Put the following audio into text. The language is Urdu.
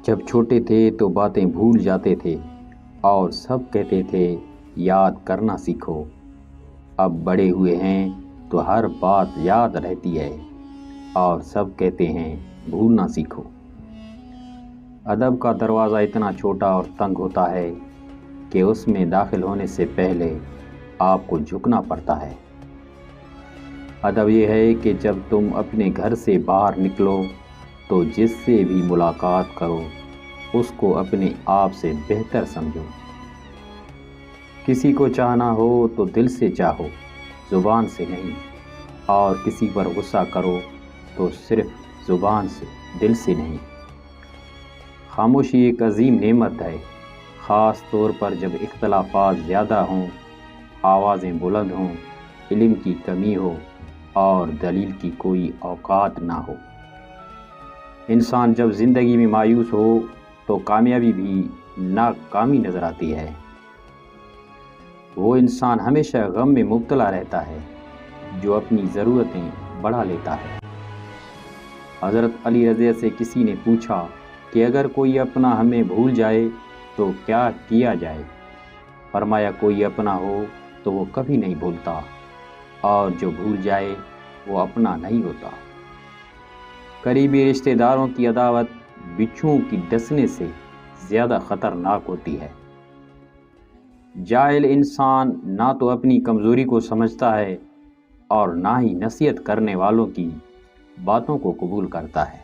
جب چھوٹے تھے تو باتیں بھول جاتے تھے اور سب کہتے تھے یاد کرنا سیکھو۔ اب بڑے ہوئے ہیں تو ہر بات یاد رہتی ہے اور سب کہتے ہیں بھولنا سیکھو۔ ادب کا دروازہ اتنا چھوٹا اور تنگ ہوتا ہے کہ اس میں داخل ہونے سے پہلے آپ کو جھکنا پڑتا ہے۔ ادب یہ ہے کہ جب تم اپنے گھر سے باہر نکلو تو جس سے بھی ملاقات کرو اس کو اپنے آپ سے بہتر سمجھو۔ کسی کو چاہنا ہو تو دل سے چاہو، زبان سے نہیں، اور کسی پر غصہ کرو تو صرف زبان سے، دل سے نہیں۔ خاموشی ایک عظیم نعمت ہے، خاص طور پر جب اختلافات زیادہ ہوں، آوازیں بلند ہوں، علم کی کمی ہو اور دلیل کی کوئی اوقات نہ ہو۔ انسان جب زندگی میں مایوس ہو تو کامیابی بھی ناکامی نظر آتی ہے۔ وہ انسان ہمیشہ غم میں مبتلا رہتا ہے جو اپنی ضرورتیں بڑھا لیتا ہے۔ حضرت علی رضی سے کسی نے پوچھا کہ اگر کوئی اپنا ہمیں بھول جائے تو کیا کیا جائے؟ فرمایا کوئی اپنا ہو تو وہ کبھی نہیں بھولتا، اور جو بھول جائے وہ اپنا نہیں ہوتا۔ قریبی رشتہ داروں کی عداوت بچھوؤں کی ڈسنے سے زیادہ خطرناک ہوتی ہے۔ جاہل انسان نہ تو اپنی کمزوری کو سمجھتا ہے اور نہ ہی نصیحت کرنے والوں کی باتوں کو قبول کرتا ہے۔